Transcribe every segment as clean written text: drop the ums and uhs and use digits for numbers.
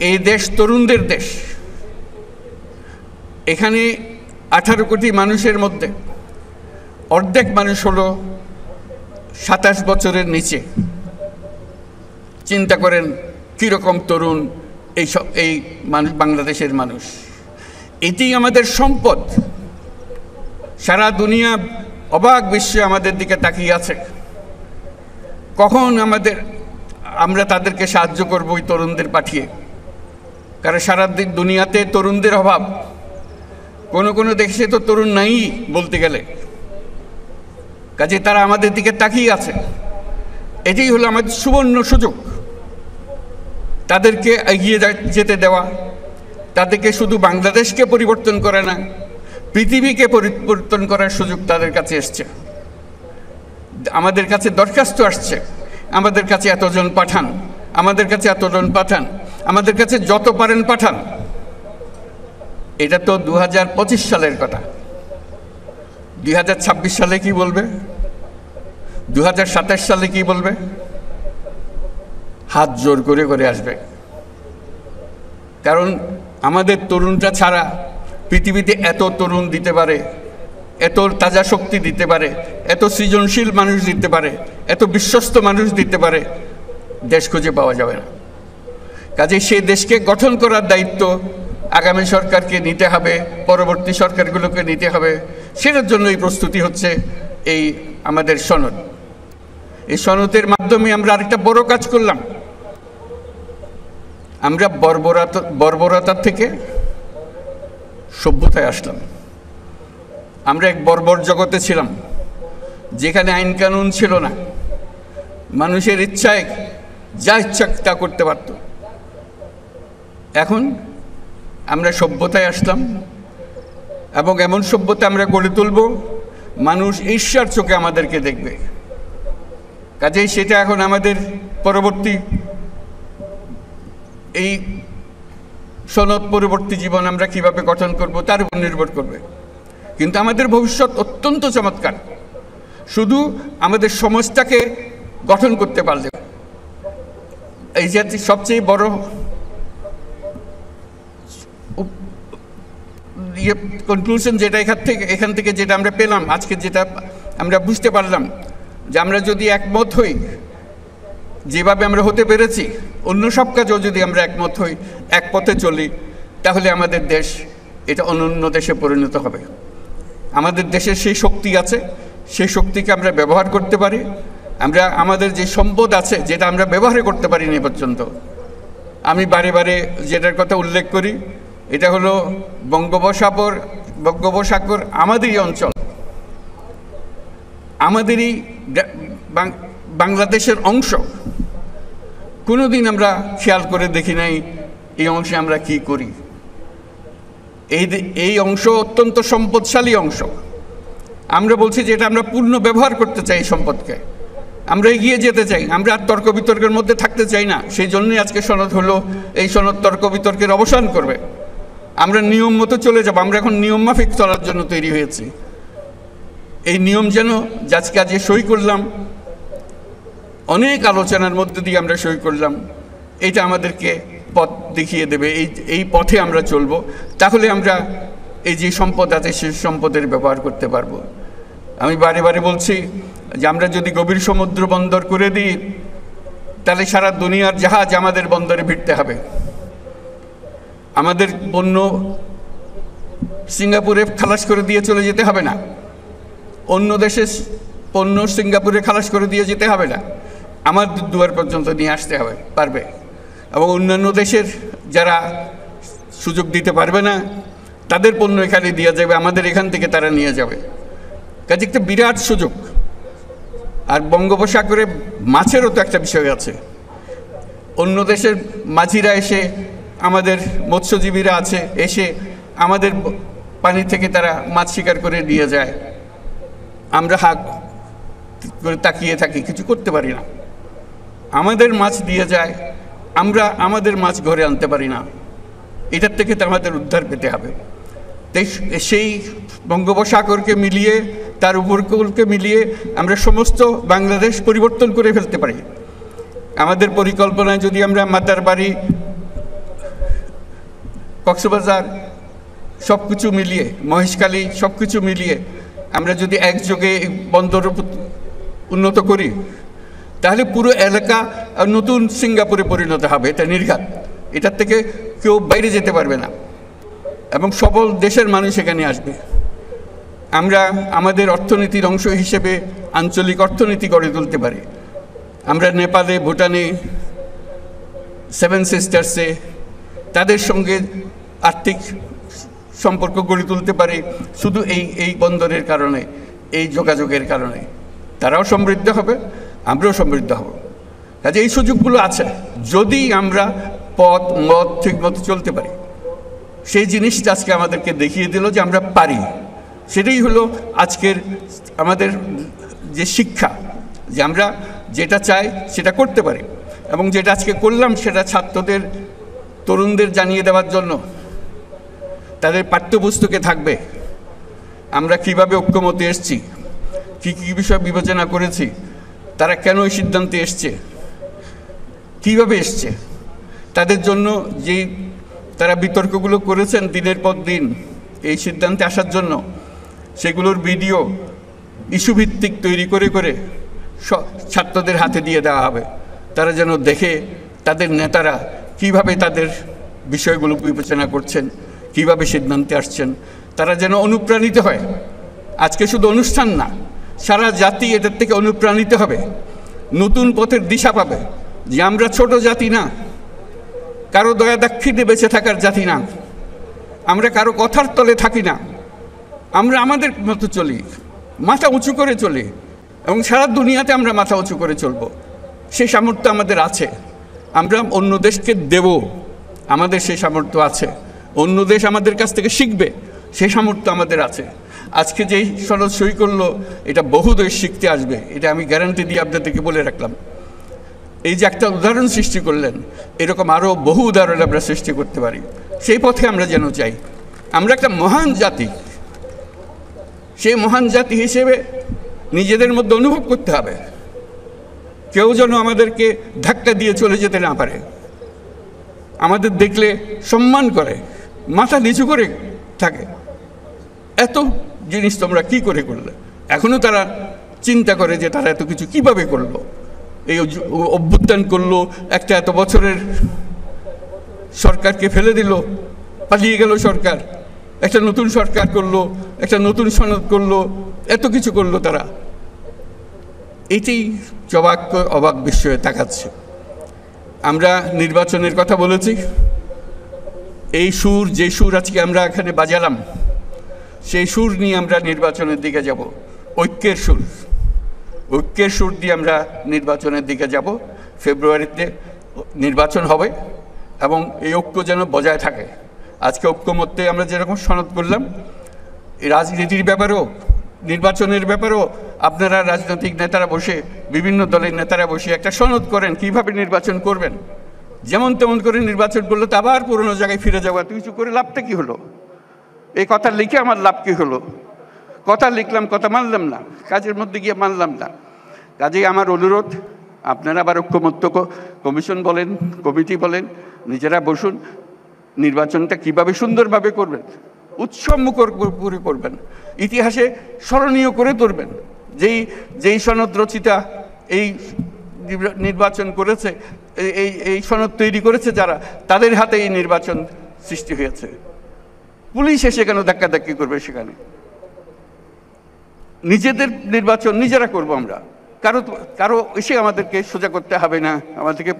এই দেশ তরুণদের দেশ। এখানে 18 কোটি মানুষের মধ্যে অর্ধেক মানুষ হলো 27 বছরের নিচে। চিন্তা করেন কীরকম তরুণ এই মানুষ, বাংলাদেশের মানুষ। এটি আমাদের সম্পদ। সারা দুনিয়া অবাক বিশ্বে আমাদের দিকে তাকিয়ে আছে, কখন আমরা তাদেরকে সাহায্য করব ওই তরুণদের পাঠিয়ে। কারণ সারা দুনিয়াতে তরুণদের অভাব, কোনো দেশে তো তরুণ নাই বলতে গেলে। কাজে তারা আমাদের দিকে তাকিয়ে আছে। এটাই হলো আমাদের সুবর্ণ সুযোগ, তাদেরকে এগিয়ে যেতে দেওয়া। তাদেরকে শুধু বাংলাদেশকে পরিবর্তন করে না, পৃথিবীকে পরিবর্তন করার সুযোগ তাদের কাছে এসছে। আমাদের কাছে দরখাস্ত আসছে, আমাদের কাছে এতজন পাঠান, আমাদের কাছে এতজন পাঠান, আমাদের কাছে যত পারেন পাঠান। এটা তো 2025 সালের কথা। 2026 সালে কি বলবে? 2027 সালে কি বলবে? হাত জোর করে করে আসবে। কারণ আমাদের তরুণটা ছাড়া পৃথিবীতে এত তরুণ দিতে পারে, এত তাজা শক্তি দিতে পারে, এত সৃজনশীল মানুষ দিতে পারে, এত বিশ্বস্ত মানুষ দিতে পারে, দেশ খুঁজে পাওয়া যাবে না। কাজেই সেই দেশকে গঠন করার দায়িত্ব আগামী সরকারকে নিতে হবে, পরবর্তী সরকারগুলোকে নিতে হবে। সেটার জন্য এই প্রস্তুতি হচ্ছে এই আমাদের সনদ। এই সনদের মাধ্যমে আমরা আরেকটা বড় কাজ করলাম। আমরা বর্বরতার থেকে সভ্যতায় আসলাম। আমরা এক বর্বর জগতে ছিলাম, যেখানে আইন কানুন ছিল না, মানুষের ইচ্ছায় যা ইচ্ছা তা করতে পারত। এখন আমরা সভ্যতায় আসলাম, এবং এমন সভ্যতা আমরা গড়ে তুলব মানুষ ঈর্ষার চোখে আমাদেরকে দেখবে। কাজেই সেটা এখন আমাদের পরবর্তী এই সনদ পরবর্তী জীবন আমরা কিভাবে গঠন করব তার উপর নির্ভর করবে। কিন্তু আমাদের ভবিষ্যৎ অত্যন্ত চমৎকার, শুধু আমাদের সমাজটাকে গঠন করতে পারলে। এই যে সবচেয়ে বড় কনক্লুশন যেটা এখান থেকে যেটা আমরা পেলাম, আজকে যেটা আমরা বুঝতে পারলাম, যে আমরা যদি একমত হই, যেভাবে আমরা হতে পেরেছি, অন্য সব কাজেও যদি আমরা একমত হই, এক পথে চলি, তাহলে আমাদের দেশ এটা অনন্য দেশে পরিণত হবে। আমাদের দেশের সেই শক্তি আছে, সেই শক্তিকে আমরা ব্যবহার করতে পারি। আমরা আমাদের যে সম্পদ আছে, যেটা আমরা ব্যবহার করতে পারিনি এ পর্যন্ত। আমি বারে বারে যেটার কথা উল্লেখ করি, এটা হলো বঙ্গোপসাগর আমাদেরই অঞ্চল, আমাদেরই বাংলাদেশের অংশ। কোনোদিন আমরা খেয়াল করে দেখি নাই এই অংশে আমরা কি করি। এই অংশ অত্যন্ত সম্পদশালী অংশ। আমরা বলছি যে এটা আমরা পূর্ণ ব্যবহার করতে চাই, সম্পদকে আমরা এগিয়ে যেতে চাই। আমরা আর তর্ক বিতর্কের মধ্যে থাকতে চাই না। সেই জন্যই আজকে সনদ হলো। এই সনদ তর্ক বিতর্কের অবসান করবে। আমরা নিয়ম মতো চলে যাব। আমরা এখন নিয়ম মাফিক চলার জন্য তৈরি হয়েছি। এই নিয়ম যেন আজকে আজ সই করলাম, অনেক আলোচনার মধ্যে দিয়ে আমরা সই করলাম, এটা আমাদেরকে পথ দেখিয়ে দেবে। এই পথে আমরা চলব, তাহলে আমরা এই যে সম্পদ আছে সেই সম্পদের ব্যবহার করতে পারবো। আমি বারে বারে বলছি যে আমরা যদি গভীর সমুদ্র বন্দর করে দিই, তাহলে সারা দুনিয়ার জাহাজ আমাদের বন্দরে ভিড়তে হবে। আমাদের পণ্য সিঙ্গাপুরে খালাস করে দিয়ে চলে যেতে হবে না, অন্য দেশের পণ্য সিঙ্গাপুরে খালাস করে দিয়ে যেতে হবে না, আমার দুয়ার পর্যন্ত নিয়ে আসতে পারবে। এবং অন্যান্য দেশের যারা সুযোগ দিতে পারবে না, তাদের পণ্য এখানে দিয়ে যাবে, আমাদের এখান থেকে তারা নিয়ে যাবে। কাজে একটা বিরাট সুযোগ। আর বঙ্গোপসাগরে মাছেরও তো একটা বিষয় আছে। অন্য দেশের মাঝিরা এসে, আমাদের মৎস্যজীবীরা আছে, এসে আমাদের পানি থেকে তারা মাছ শিকার করে নিয়ে যায়। আমরা হাত করে তাকিয়ে থাকি, কিছু করতে পারি না। আমাদের মাছ দিয়ে যায়, আমরা আমাদের মাছ ঘরে আনতে পারি না। এটার থেকে তো আমাদের উদ্ধার পেতে হবে। সেই বঙ্গোপসাগরকে মিলিয়ে, তার উপকূলকে মিলিয়ে আমরা সমস্ত বাংলাদেশ পরিবর্তন করে ফেলতে পারি। আমাদের পরিকল্পনায় যদি আমরা মাতার বাড়ি কক্সবাজার সব কিছু মিলিয়ে, মহেশখালী সব কিছু মিলিয়ে আমরা যদি একযোগে বন্দর উন্নত করি, তাহলে পুরো এলাকা নতুন সিঙ্গাপুরে পরিণত হবে। এটা নির্ঘাত, এটার থেকে কেউ বাইরে যেতে পারবে না এবং সকল দেশের মানুষ এখানে আসবে। আমরা আমাদের অর্থনীতির অংশ হিসেবে আঞ্চলিক অর্থনীতি গড়ে তুলতে পারি। আমরা নেপালে, ভুটানে, সেভেন সিস্টার্সে তাদের সঙ্গে আর্থিক সম্পর্ক গড়ে তুলতে পারি শুধু এই বন্দরের কারণে, এই যোগাযোগের কারণে। তারাও সমৃদ্ধ হবে, আমরাও সমৃদ্ধ হব। কাজে এই সুযোগগুলো আছে যদি আমরা পথ মত ঠিক মতো চলতে পারি। সেই জিনিসটা আজকে আমাদেরকে দেখিয়ে দিল যে আমরা পারি। সেটাই হলো আজকের আমাদের যে শিক্ষা, যে আমরা যেটা চাই সেটা করতে পারি। এবং যেটা আজকে করলাম সেটা ছাত্রদের, তরুণদের জানিয়ে দেওয়ার জন্য তাদের পাঠ্যপুস্তকে থাকবে আমরা কিভাবে ঐক্যমতে এসেছি, কী কী বিষয় বিবেচনা করেছি, তারা কেন এই সিদ্ধান্তে এসছে, কীভাবে এসছে, তাদের জন্য যেই তারা বিতর্কগুলো করেছেন দিনের পর দিন এই সিদ্ধান্তে আসার জন্য, সেগুলোর ভিডিও ইস্যুভিত্তিক তৈরি করে করে ছাত্রদের হাতে দিয়ে দেওয়া হবে। তারা যেন দেখে তাদের নেতারা কিভাবে তাদের বিষয়গুলো বিবেচনা করছেন, কিভাবে সিদ্ধান্তে আসছেন, তারা যেন অনুপ্রাণিত হয়। আজকে শুধু অনুষ্ঠান না, সারা জাতি এটার থেকে অনুপ্রাণিত হবে, নতুন পথের দিশা পাবে যে আমরা ছোট জাতি না, কারো দয়া দাক্ষিণ্যে বেঁচে থাকার জাতি না, আমরা কারো কথার তলে থাকি না, আমরা আমাদের মতো চলি, মাথা উঁচু করে চলি এবং সারা দুনিয়াতে আমরা মাথা উঁচু করে চলব। সেই সামর্থ্য আমাদের আছে, আমরা অন্য দেশকে দেব, আমাদের সেই সামর্থ্য আছে। অন্য দেশ আমাদের কাছ থেকে শিখবে, সেই সামর্থ্য আমাদের আছে। আজকে যেই সনদ সই করলো, এটা বহু দেশ শিখতে আসবে, এটা আমি গ্যারান্টি দিয়ে আপনাদেরকে বলে রাখলাম। এই যে একটা উদাহরণ সৃষ্টি করলেন, এরকম আরও বহু উদাহরণ আমরা সৃষ্টি করতে পারি। সেই পথে আমরা যেন চাই। আমরা একটা মহান জাতি, সেই মহান জাতি হিসেবে নিজেদের মধ্যে অনুভব করতে হবে। কেউ যেন আমাদেরকে ধাক্কা দিয়ে চলে যেতে না পারে, আমাদের দেখলে সম্মান করে, মাথা নিচু করে থাকে। এত জিনিস তোমরা কি করে করলে? এখনও তারা চিন্তা করে যে তারা এত কিছু কিভাবে করলো, এই অভ্যুত্থান করলো, একটা এত বছরের সরকারকে ফেলে দিল, পালিয়ে গেল সরকার, একটা নতুন সরকার করলো, একটা নতুন সনদ করলো, এত কিছু করলো তারা। এটি অবাক বিস্ময়ে তাকাচ্ছে। আমরা নির্বাচনের কথা বলেছি, এই সুর, যে সুর আজকে আমরা এখানে বাজালাম, সেই সুর নিয়ে আমরা নির্বাচনের দিকে যাব। ঐক্যের সুর, ঐক্যের সুর দিয়ে আমরা নির্বাচনের দিকে যাব। ফেব্রুয়ারিতে নির্বাচন হবে এবং এই ঐক্য যেন বজায় থাকে। আজকে ঐক্যমত্যে আমরা যেরকম সনদ করলাম, এই রাজনীতির ব্যাপারেও, নির্বাচনের ব্যাপারেও আপনারা রাজনৈতিক নেতারা বসে, বিভিন্ন দলের নেতারা বসে একটা সনদ করেন কিভাবে নির্বাচন করবেন। যেমন তেমন করে নির্বাচন করলে তো আবার পুরনো জায়গায় ফিরে যাওয়া, কিছু করে লাভটা কী হলো? এই কথা লিখে আমার লাভ কী হলো? কথা লিখলাম, কথা মানলাম না, কাজের মধ্যে গিয়ে মানলাম না। কাজেই আমার অনুরোধ, আপনারা আবার ঐক্যমত্য কমিশন বলেন, কমিটি বলেন, নিজেরা বসুন, নির্বাচনটা কিভাবে সুন্দরভাবে করবেন, উৎসবমুখর করে করবেন, ইতিহাসে স্মরণীয় করে তুলবেন। যেই সনদ রচিতা এই নির্বাচন করেছে, এই সনদ তৈরি করেছে যারা, তাদের হাতে এই নির্বাচন সৃষ্টি হয়েছে। পুলিশ এসে কেন ধাক্কাধাক্কি করবে সেখানে? নিজেদের নির্বাচন নিজেরা করব আমরা, কারো এসে আমাদেরকে সোজা করতে হবে না, আমাদেরকে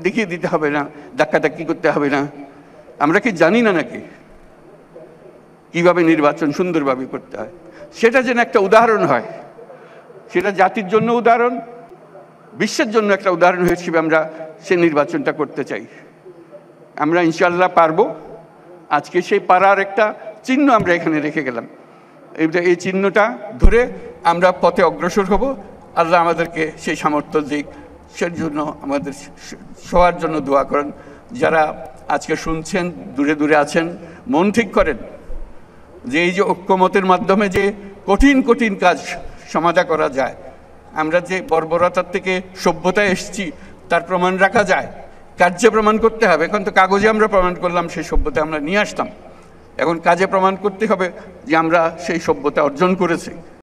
দেখিয়ে দিতে হবে না, ধাক্কাধাক্কি করতে হবে না। আমরা কি জানি না নাকি কিভাবে নির্বাচন সুন্দরভাবে করতে হয়? সেটা যেন একটা উদাহরণ হয়, সেটা জাতির জন্য উদাহরণ, বিশ্বের জন্য একটা উদাহরণ হিসেবে আমরা সে নির্বাচনটা করতে চাই। আমরা ইনশাআল্লাহ পারবো। আজকে সেই পারার একটা চিহ্ন আমরা এখানে রেখে গেলাম। এই চিহ্নটা ধরে আমরা পথে অগ্রসর হব। আল্লাহ আমাদেরকে সেই সামর্থ্য দিক, সেই জন্য আমাদের সবার জন্য দোয়া করেন। যারা আজকে শুনছেন, দূরে দূরে আছেন, মন ঠিক করেন যে এই যে ঐক্যমতের মাধ্যমে যে কঠিন কঠিন কাজ সমাধা করা যায়, আমরা যে বর্বরতার থেকে সভ্যতায় এসেছি তার প্রমাণ রাখা যায়, কার্যে প্রমাণ করতে হবে। এখন তো কাগজে আমরা প্রমাণ করলাম, সেই সভ্যতা আমরা নিয়ে আসতাম। এখন কাজে প্রমাণ করতে হবে যে আমরা সেই সভ্যতা অর্জন করেছি।